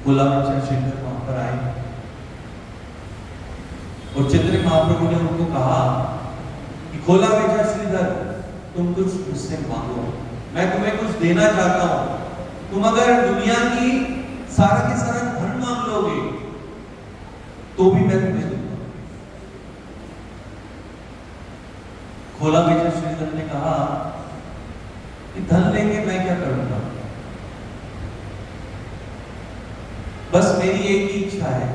खोला बेचा श्रीधर वहां पर आए और चैतन्य महाप्रभु ने उनको कहा कि खोला बेचा श्रीधर, तुम कुछ मुझसे मांगो, मैं तुम्हें कुछ देना चाहता हूं। तुम अगर दुनिया की सारा के सारा धन मांग लोगे तो भी मैं तुम्हें दूंगा। खोला बेचा श्रीधर ने कहा कि धन लेके मैं क्या करूंगा, बस मेरी एक ही इच्छा है।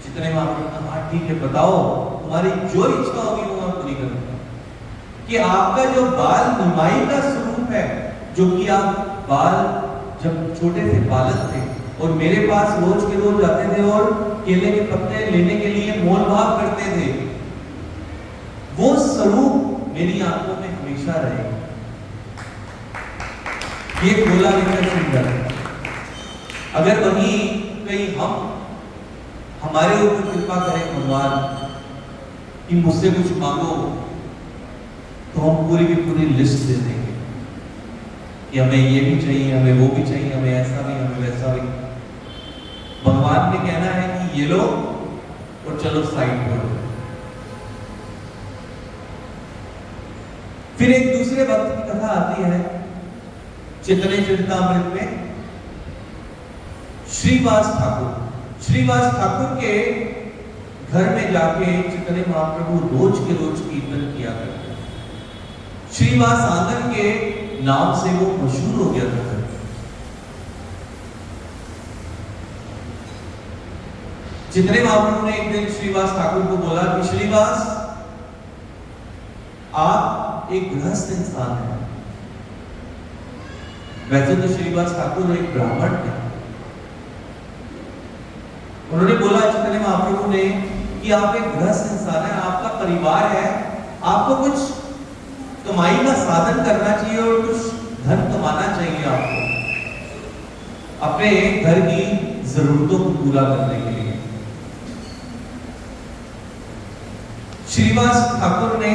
चैतन्य महाप्रभु ने कहा ठीक है, बताओ, तुम्हारी जो इच्छा होगी वो मैं पूरी करूंगा। कि आपका जो बाल निमाई का स्वरूप है, जो कि आप बाल जब छोटे से बालक थे और मेरे पास रोज के रोज आते थे और केले के पत्ते लेने के लिए मोल भाव करते थे, वो स्वरूप मेरी आंखों में हमेशा रहेगा। ये खोला बेचा श्रीधर। अगर वहीं कहीं हमारे ऊपर कृपा करें भगवान कि मुझसे कुछ मांगो, तो हम पूरी की पूरी लिस्ट दे देंगे कि हमें ये भी चाहिए, हमें वो भी चाहिए, हमें ऐसा भी, हमें वैसा भी। भगवान ने कहना है कि ये लो और चलो साइड पर। फिर एक दूसरे भक्त की कथा आती है चैतन्य चरितामृत में। श्रीवास ठाकुर के घर में जाके चैतन्य महाप्रभु रोज के रोज कीर्तन किया करते। श्रीवास आंगन के नाम से वो मशहूर हो गया था। चैतन्य महाप्रभु ने एक दिन श्रीवास ठाकुर को बोला कि श्रीवास, आप एक गृहस्थ इंसान हैं। वैसे तो श्रीवास ठाकुर एक ब्राह्मण थे। उन्होंने बोला चैतन्य महाप्रभु ने कि आप एक गृहस्थ इंसान हैं, आपका परिवार है, आपको कुछ कमाई का साधन करना चाहिए और कुछ धन कमाना चाहिए आपको अपने घर की जरूरतों को पूरा करने के लिए। श्रीवास ठाकुर ने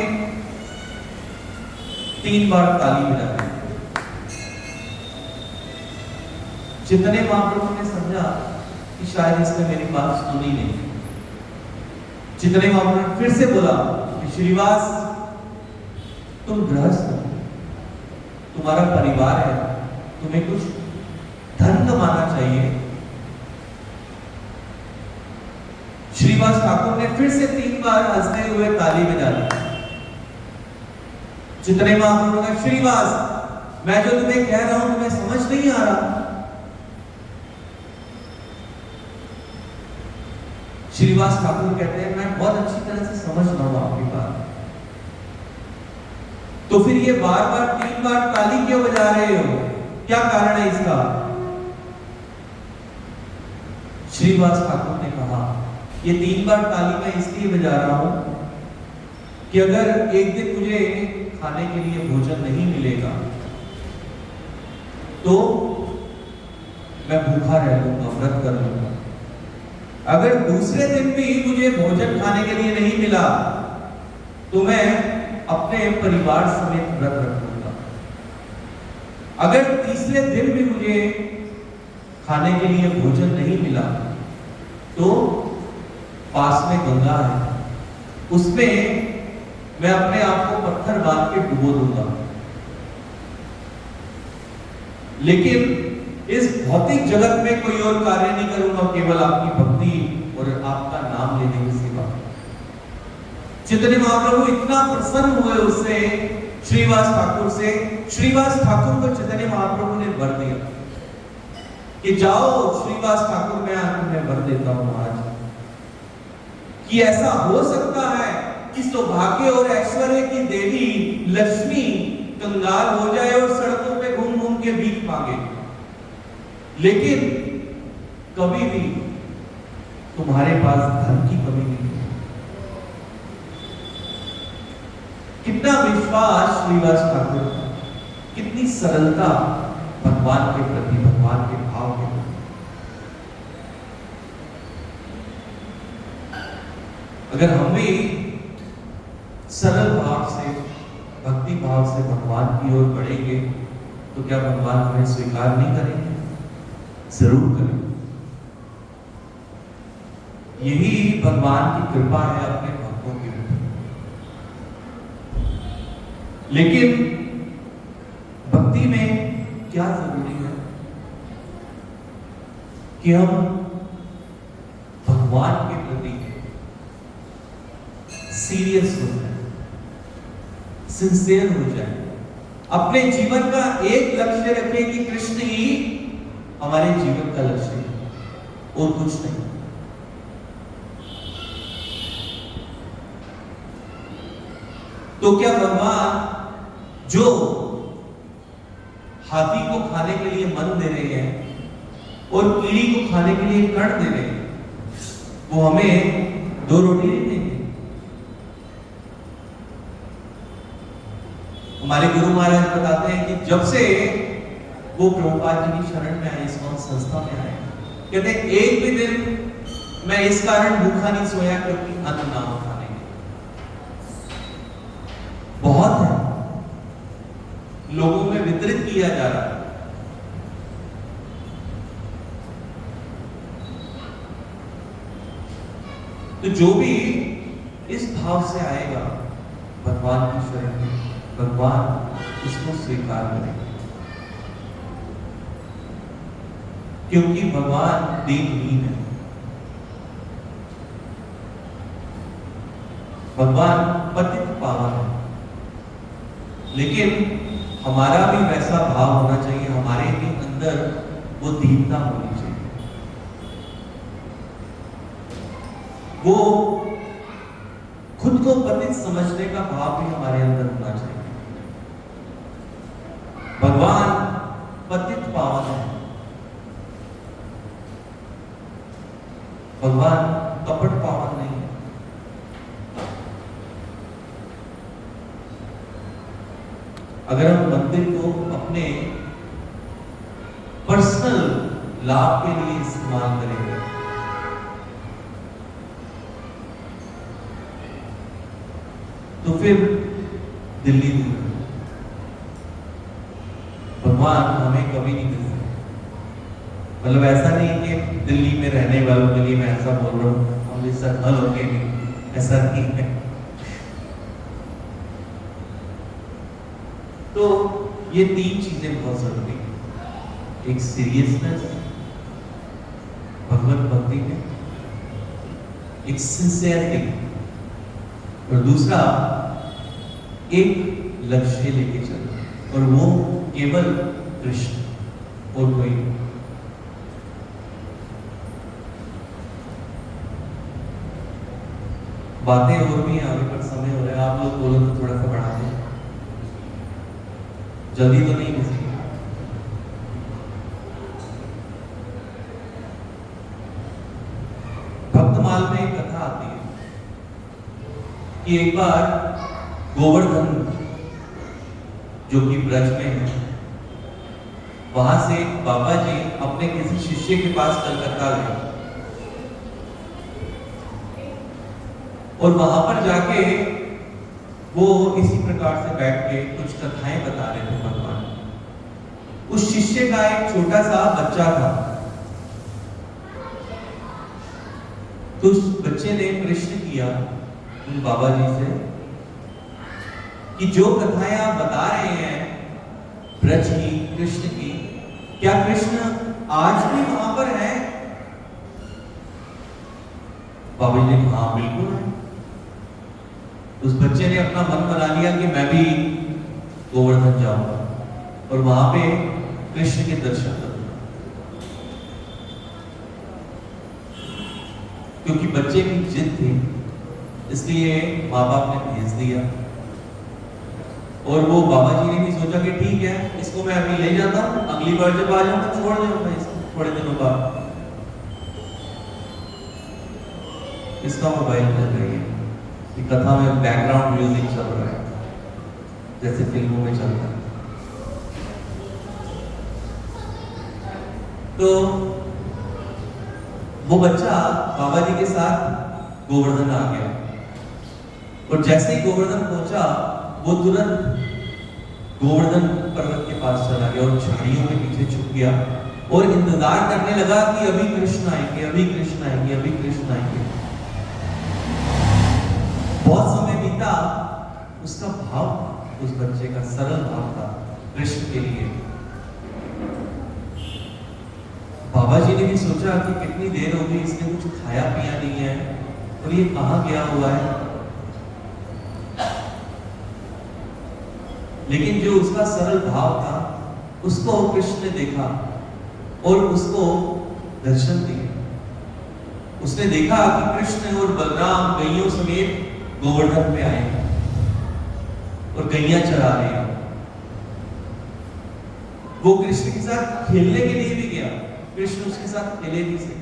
3 बार ताली बजाई। चैतन्य महाप्रभु ने समझा कि शायद इसने मेरी बात सुनी नहीं। चैतन्य महाप्रभु ने फिर से बोला कि श्रीवास, तुम गृहस्थ हो, तुम्हारा परिवार है, तुम्हें कुछ धन कमाना चाहिए। श्रीवास ठाकुर ने फिर से 3 बार हंसते हुए ताली बजा दी। चैतन्य महाप्रभु ने कहा, श्रीवास, मैं जो तुम्हें कह रहा हूं तुम्हें समझ नहीं आ रहा। श्रीवास ठाकुर कहते हैं, मैं बहुत अच्छी तरह से समझ रहा हूं आपकी बात। तो फिर ये बार बार 3 बार ताली क्यों बजा रहे हो, क्या कारण है इसका? श्रीवास ठाकुर ने कहा, ये 3 बार ताली मैं इसलिए बजा रहा हूं कि अगर एक दिन मुझे खाने के लिए भोजन नहीं मिलेगा तो मैं भूखा रह लूंगा, व्रत कर लूंगा। अगर दूसरे दिन भी मुझे भोजन खाने के लिए नहीं मिला तो मैं अपने परिवार समेत व्रत रखूंगा। अगर तीसरे दिन भी मुझे खाने के लिए भोजन नहीं मिला तो पास में गंगा है, उसमें मैं अपने आप को पत्थर बांध के डुबो दूंगा। लेकिन इस भौतिक जगत में कोई और कार्य नहीं करूंगा, केवल आपकी भक्ति और आपका नाम लेने की सेवा। चैतन्य महाप्रभु इतना प्रसन्न हुए उससे, श्रीवास ठाकुर से। श्रीवास ठाकुर को चैतन्य महाप्रभु ने वर दिया कि जाओ श्रीवास ठाकुर, मैं तुम्हें वर देता हूं आज कि ऐसा हो सकता है कि सौभाग्य और ऐश्वर्य की देवी लक्ष्मी कंगाल हो जाए और सड़कों पे घूम घूम के भीख मांगे, लेकिन कभी भी तुम्हारे पास धन की कमी नहीं है। कितना विश्वास श्रीवास ठाकुर, कितनी कितनी सरलता भगवान के प्रति, भगवान के भाव के प्रति। अगर हम भी सरल भाव से, भक्ति भाव से भगवान की ओर बढ़ेंगे तो क्या भगवान हमें स्वीकार नहीं करेंगे? जरूर करेंगे। यही भगवान की कृपा है अपने भक्तों के ऊपर। लेकिन भक्ति में क्या जरूरी है कि हम भगवान के प्रति सीरियस हो जाए, सिंसियर हो जाए, अपने जीवन का एक लक्ष्य रखें कि कृष्ण ही हमारे जीवन का लक्ष्य है और कुछ नहीं। तो क्या भगवान जो हाथी को खाने के लिए मन दे रहे हैं और कीड़ी को खाने के लिए कण दे रहे हैं, वो हमें 2 रोटी नहीं देंगे? हमारे गुरु महाराज बताते हैं कि जब से वो प्रभुपाद जी की शरण में आए, इस्कॉन संस्था में आए, कहते हैं एक भी दिन मैं इस कारण भूखा नहीं सोया क्योंकि अन्न ना हो खाने के। बहुत है, लोगों में वितरित किया जा रहा है। तो जो भी इस भाव से आएगा भगवान की शरण में, भगवान उसको स्वीकार करेंगे, क्योंकि भगवान दीनहीन है। भगवान पतित पावन है। लेकिन हमारा भी वैसा भाव होना चाहिए, हमारे भी अंदर वो दीनता होनी चाहिए, वो खुद को पतित समझने का भाव भी हमारे अंदर होना चाहिए। भगवान पतित पावन है, भगवान कपट पावन नहीं है। अगर हम मंदिर को अपने पर्सनल लाभ के लिए इस्तेमाल करेंगे तो फिर दिल्ली दूर है। भगवान हमें कभी नहीं मिल सकते। मतलब ऐसा नहीं कि दिल्ली में रहने वालों के लिए मैं ऐसा बोल रहा हूँ, हम इस हल होंगे नहीं, ऐसा नहीं है। तो ये 3 चीजें बहुत जरूरी है। एक सीरियसनेस भगवत भक्ति में, एक सिंसियरिटी, और दूसरा एक लक्ष्य लेके चलना, और वो केवल कृष्ण और कोई नहीं। बातें और भी आगे पर समय हो रहा है, आप लोग बोलो तो थोड़ा सा बढ़ा दें, जल्दी तो नहीं किसी। भक्तमाल में एक कथा आती है कि एक बार गोवर्धन जो कि ब्रज में है, वहां से बाबा जी अपने किसी शिष्य के पास कलकत्ता गए और वहां पर जाके वो इसी प्रकार से बैठ के कुछ कथाएं बता रहे थे भगवान। उस शिष्य का एक छोटा सा बच्चा था, तो उस बच्चे ने प्रश्न किया उन बाबा जी से कि जो कथाएं आप बता रहे हैं ब्रज की, कृष्ण की, क्या कृष्ण आज भी वहां पर है? बाबा जी ने हाँ बिल्कुल है। उस बच्चे ने अपना मन बना लिया कि मैं भी गोवर्धन जाऊंगा और वहां पे कृष्ण के दर्शन करूंगा, क्योंकि बच्चे की जिद थी, इसलिए माँ बाप ने भेज दिया। और वो बाबा जी ने भी सोचा कि ठीक है, इसको मैं अभी ले जाता हूँ, अगली बार जब आ जाऊंगा छोड़ दूंगा इसको थोड़े दिनों बाद। इसका मोबाइल चल रही है, कथा में बैकग्राउंड म्यूजिक चल रहा है जैसे फिल्मों में चलता है। तो वो बच्चा बाबा जी के साथ गोवर्धन आ गया, और जैसे ही गोवर्धन पहुंचा वो तुरंत गोवर्धन पर्वत के पास चला गया और झाड़ियों के पीछे छुप गया और इंतजार करने लगा कि अभी कृष्ण आएंगे, अभी कृष्ण आएंगे, अभी कृष्ण आएंगे। बहुत समय बीता, उसका भाव, उस बच्चे का सरल भाव था कृष्ण के लिए। बाबा जी ने भी सोचा कि कितनी देर हो गई, इसने कुछ खाया पिया नहीं है और ये कहां गया हुआ है। लेकिन जो उसका सरल भाव था उसको कृष्ण ने देखा और उसको दर्शन दिए। उसने देखा कि कृष्ण और बलराम गैयों समेत गोवर्धन पे आए और गैया चरा रहे हैं। वो कृष्ण के साथ खेलने के लिए भी गया, कृष्ण उसके साथ खेले भी से।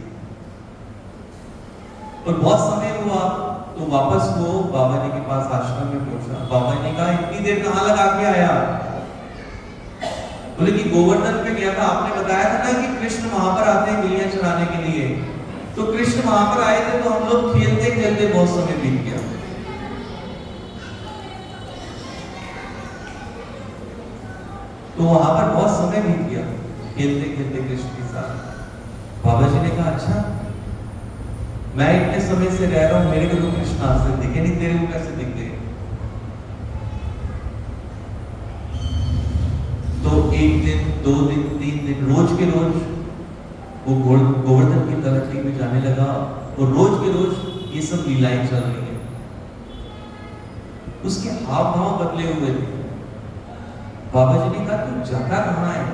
और बहुत समय हुआ तो वापस वो बाबा जी के पास आश्रम में पहुंचा। बाबा जी ने कहा इतनी देर कहां लगा के आया? बोले कि गोवर्धन पे गया था, आपने बताया था ना कि कृष्ण वहां पर आते हैं गैया चराने के लिए। तो कृष्ण वहां पर आए थे तो हम लोग खेलते खेलते बहुत समय बीत गया। तो वहां पर बहुत समय बीत गया खेलते खेलते कृष्ण के साथ। बाबा जी ने कहा अच्छा, मैं इतने समय से रह रहा हूं, मेरे को तो कृष्ण आज तक दिखे नहीं, तेरे को कैसे दिख गए? तो एक दिन, 2 दिन, 3 दिन, रोज के रोज वो गोवर्धन की तलहटी में जाने लगा और रोज के रोज ये सब लीलाएं चल रही है। उसके हाव भाव बदले हुए थे। बाबा जी ने कहा तू जाता कहां है?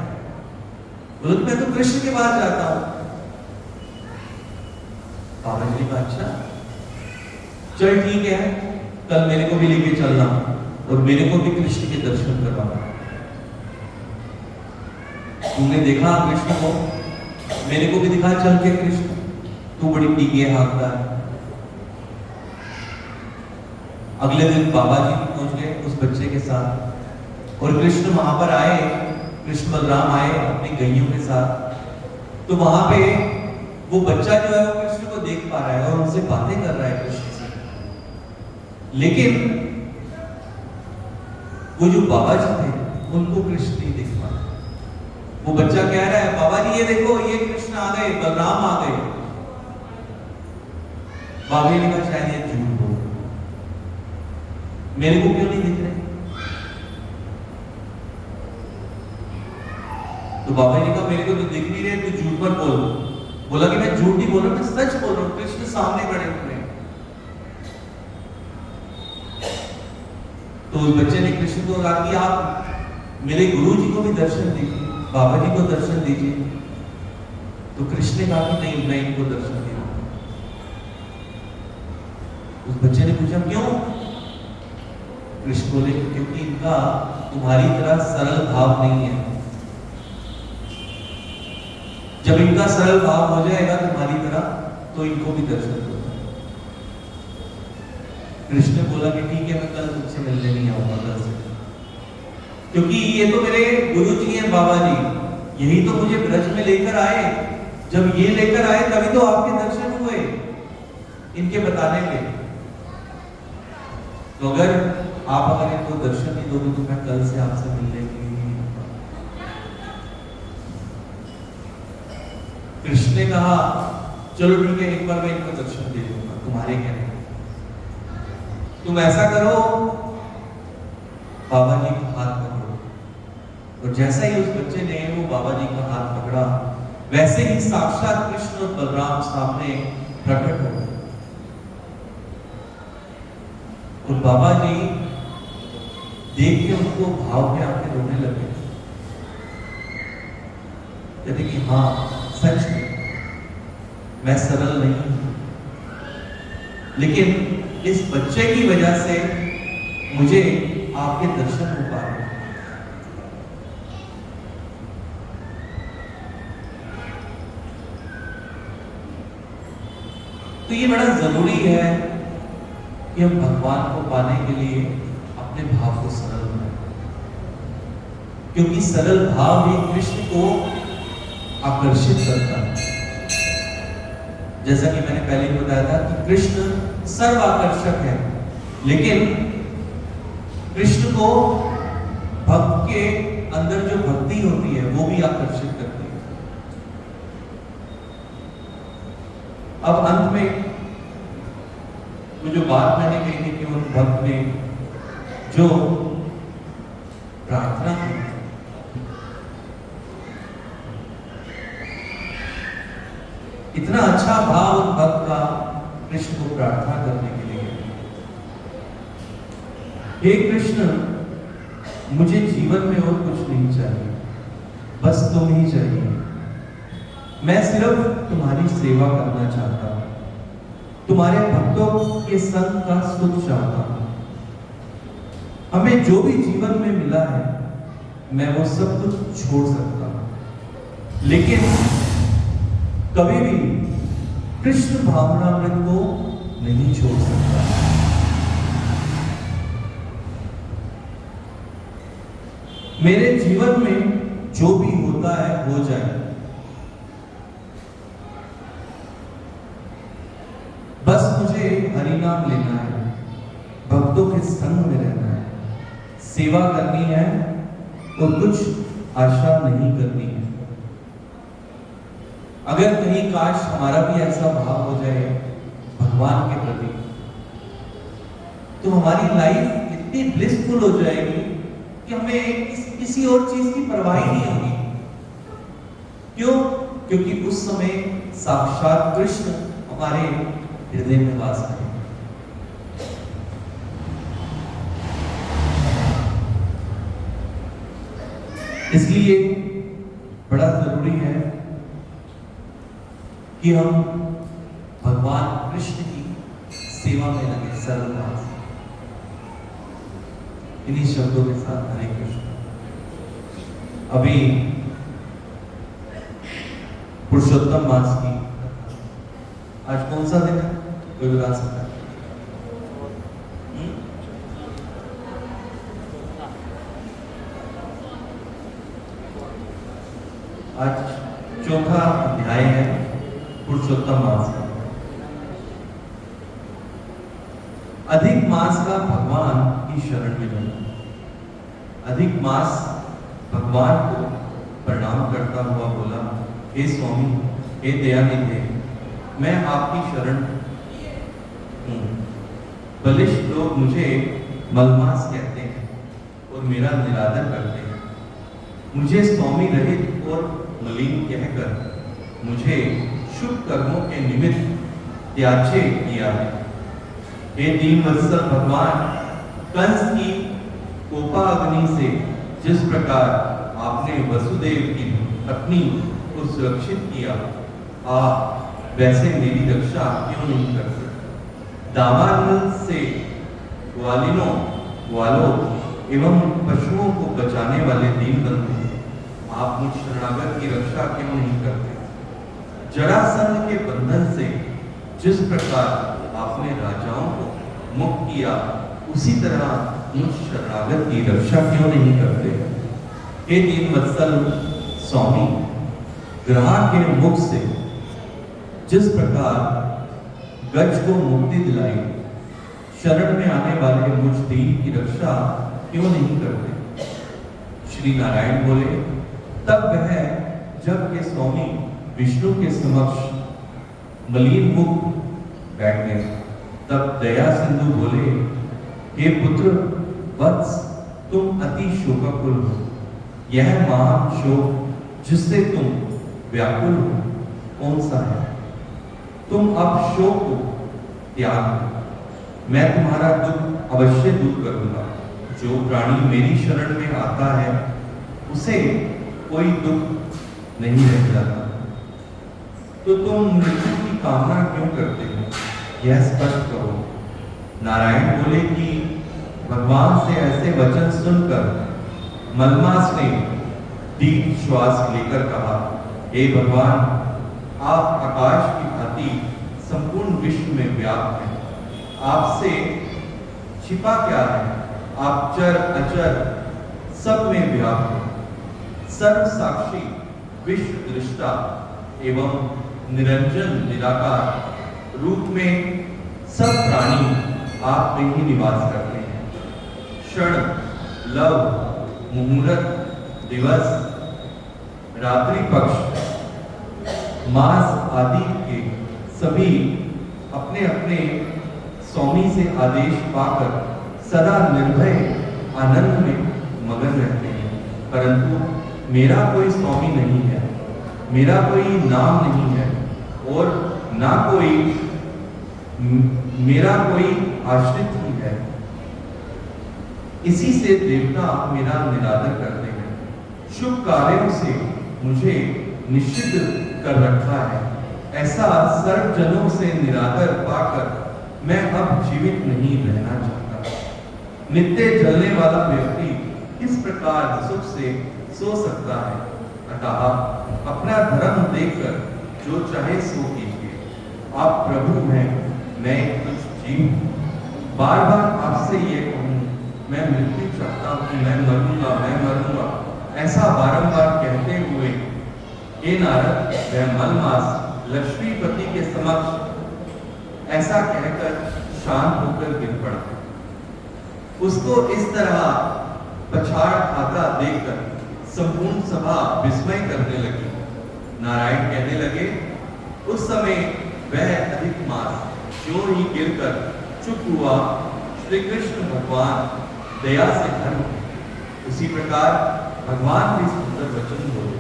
बोले मैं तो कृष्ण के पास जाता हूं। बाबा जी ने कहा अच्छा चल ठीक है, कल मेरे को भी लेके चलना और मेरे को भी कृष्ण के दर्शन करवाना। तुमने देखा कृष्ण को, मेरे को भी दिखा चल के कृष्ण, तू बड़ी टीके हाथता है। अगले दिन बाबा जी पहुंच गए उस बच्चे के साथ और कृष्ण वहां पर आए, कृष्ण बलराम आए अपनी गैयों के साथ। तो वहां पे वो बच्चा जो है वो कृष्ण को देख पा रहा है और उनसे बातें कर रहा है कृष्ण से। लेकिन वो जो बाबा जी थे उनको कृष्ण नहीं देख पा रहा। वो बच्चा कह रहा है बाबा जी ये देखो, ये कृष्ण आ गए, बलराम आ गए। बाबा जी ने कहा शायद ये झूठ बोल, मेरे को क्यों नहीं दिख रहे? तो बाबा जी ने कहा मेरे को तो दिख नहीं रहे, तू झूठ मत बोल। बोला कि मैं झूठ नहीं बोल रहा, मैं सच बोल रहा हूं, कृष्ण सामने खड़े हुए। तो उस बच्चे ने कृष्ण को कहा कि आप मेरे गुरु जी को भी दर्शन दीजिए, बाबा जी को दर्शन दीजिए। तो कृष्ण ने कहा कि नहीं, मैं इनको दर्शन दे रहा हूं। उस बच्चे ने पूछा क्यों? कृष्ण बोले क्योंकि इनका तुम्हारी तरह सरल भाव नहीं है। जब इनका सरल भाव हो जाएगा तुम्हारी तरह तो इनको भी दर्शन दो। कृष्ण ने बोला कि ठीक है, मैं कल तुमसे मिलने नहीं आऊंगा कल से, क्योंकि ये तो मेरे गुरु जी हैं बाबा जी, यही तो मुझे ब्रज में लेकर आए। जब ये लेकर आए तभी तो आपके दर्शन हुए इनके बताने पे। तो अगर आप इनको दर्शन नहीं दोगे तो मैं कल से आपसे मिलने के लिए नहीं आऊंगा। कृष्ण ने कहा चलो ठीक है, एक बार मैं इनको दर्शन दे दूंगा, तुम्हारे कहने तुम ऐसा करो, बाबा जी का हाथ पकड़ो। और जैसा ही उस बच्चे ने वो बाबा जी का हाथ पकड़ा, वैसे ही साक्षात कृष्ण और बलराम सामने प्रकट हो गए। और बाबा जी देख के उनको भाव के आके रोने लगे, कहते कि हाँ सच में मैं सरल नहीं हूं, लेकिन इस बच्चे की वजह से मुझे आपके दर्शन हो पा रहे हैं। तो ये बड़ा जरूरी है कि हम भगवान को पाने के लिए अपने भाव को सरल बनाएं, क्योंकि सरल भाव ही कृष्ण को आकर्षित करता है। जैसा कि मैंने पहले ही बताया था कि कृष्ण सर्वाकर्षक है, लेकिन कृष्ण को भक्त के अंदर जो भक्ति होती है वो भी आकर्षित करती है। अब अंत में वो जो बात मैंने कही थी कि उन भक्त ने जो प्रार्थना की, इतना अच्छा भाव उन भक्त का कृष्ण को प्रार्थना करने के लिए, हे कृष्ण, मुझे जीवन में और कुछ नहीं चाहिए, बस तुम ही चाहिए। मैं सिर्फ तुम्हारी सेवा करना चाहता हूं, तुम्हारे भक्तों के संग का सुख चाहता हूं। हमें जो भी जीवन में मिला है मैं वो सब कुछ छोड़ सकता हूं, लेकिन कभी भी कृष्ण भावनामृत को नहीं छोड़ सकता। मेरे जीवन में जो भी होता है हो जाए, बस मुझे हरि नाम लेना है, भक्तों के संग में रहना है, सेवा करनी है और कुछ आशा नहीं करनी है। अगर कहीं काश हमारा भी ऐसा भाव हो जाए भगवान के प्रति, तो हमारी लाइफ इतनी ब्लिसफुल हो जाएगी कि हमें किसी और चीज की परवाह ही नहीं होगी। क्यों? क्योंकि उस समय साक्षात कृष्ण हमारे हृदय में वास करें। इसलिए बड़ा जरूरी है कि हम भगवान कृष्ण की सेवा में लगे सरलता से। इन्हीं शब्दों के साथ हरे कृष्ण। अभी पुरुषोत्तम मास की, आज कौन सा दिन है कोई बता सकता है? आज चौथा अध्याय है पुरुषोत्तम मास का। अधिक मास का भगवान की शरण में जाना। अधिक मास भगवान को प्रणाम करता हुआ बोला, हे स्वामी, हे दयानिधे, मैं आपकी शरण हूं। बलिष्ठ लोग मुझे मलमास कहते हैं और मेरा निरादर करते हैं। मुझे स्वामी रहित और मलिन कहकर मुझे शुभ कर्मों के निमित्त त्याज्य किया है। हे दीन वत्सल भगवान, कंस की कोपाग्नि से जिस प्रकार आपने वसुदेव की पत्नी को सुरक्षित किया, आप वैसे मेरी रक्षा क्यों नहीं करते? दावानल से ग्वालिनों, ग्वालों एवं पशुओं को बचाने वाले दीन बंधु, आप मुझ शरणागत की रक्षा क्यों नहीं करते? जरासंध के बंधन से जिस प्रकार आपने राजाओं को मुक्त किया, उसी तरह मुझ शरणागत की रक्षा क्यों नहीं करते? हे दीन वत्सल स्वामी, ग्रह के मुख से जिस प्रकार गज को मुक्ति दिलाई, शरण में आने वाले मुझ दीन की रक्षा क्यों नहीं करते? श्री नारायण बोले, तब वह जब के स्वामी विष्णु के समक्ष मलिन मुख बैठ गए। तब दया सिंधु बोले, हे पुत्र वत्स, तुम अति शोकाकुल हो। यह महान शोक जिससे तुम व्याकुल हो कौन सा है? तुम अब शोक को त्याग दो, मैं तुम्हारा दुख अवश्य दूर करूंगा। जो प्राणी मेरी शरण में आता है उसे कोई दुख नहीं रह जाता। तो तुम मृत्यु की कामना क्यों करते हो, यह स्पष्ट करो। नारायण बोले कि भगवान से ऐसे वचन सुनकर मलमास ने दीप श्वास लेकर कहा, हे भगवान, आप आकाश की भांति संपूर्ण विश्व में व्याप्त हैं। आपसे छिपा क्या है? आप चर अचर सब में व्याप्त हैं। सर्व साक्षी विश्व दृष्टा एवं निरंजन निराकार रूप में सब प्राणी आप में ही निवास करते हैं। क्षण, लव, मुहूर्त, दिवस, रात्रि पक्ष, मास आदि के सभी अपने अपने स्वामी से आदेश पाकर सदा निर्भय आनंद में मगन रहते हैं। परंतु मेरा कोई स्वामी नहीं है, मेरा कोई नाम नहीं है और ना कोई मेरा कोई आश्रित ही है। इसी से देवता मेरा निरादर करते हैं, शुभ कार्यों से मुझे निश्चित कर रखा है। ऐसा सर्व जनों से निरादर पाकर मैं अब जीवित नहीं रहना चाहता। नित्य जलने वाला व्यक्ति किस प्रकार सुख से सो सकता है? अतः अपना धर्म देखकर जो चाहे सो कीजिए। आप प्रभु हैं, मैं कुछ जीव। बार बार आपसे ये कहूँ, मैं मृत्यु चाहता हूँ, मैं मरूंगा, मैं मरूंगा, ऐसा बारंबार कहते हुए हे नारद वह मलमास लक्ष्मीपति के समक्ष ऐसा कहकर शांत होकर गिर पड़ा। उसको इस तरह पछाड़ खाता देखकर संपूर्ण सभा विस्मय करने लगी। नारायण कहने लगे, उस समय वह अधिक मास जो ही गिरकर चुप हुआ, श्री कृष्ण भगवान दया से धन हुए। उसी प्रकार भगवान भी सुंदर वचन बोले।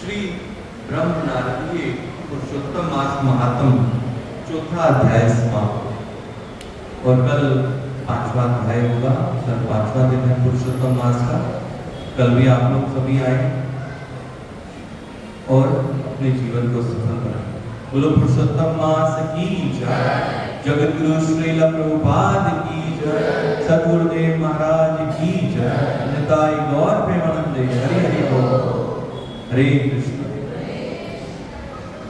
श्री ब्रह्म नारदीय पुरुषोत्तम मास महात्म चौथा अध्याय समाप्त। और कल 5वां अध्याय होगा। कल 5वां दिन है पुरुषोत्तम मास का। कल भी आप लोग सभी आए और अपने जीवन को सफल बनाए। बोलो पुरुषोत्तम मास की जय। जगत गुरु श्रील प्रभुपाद की जय। सद्गुरुदेव महाराज की जय। निताई गौर प्रेमानंद। हरि हरि बोल। हरे कृष्ण।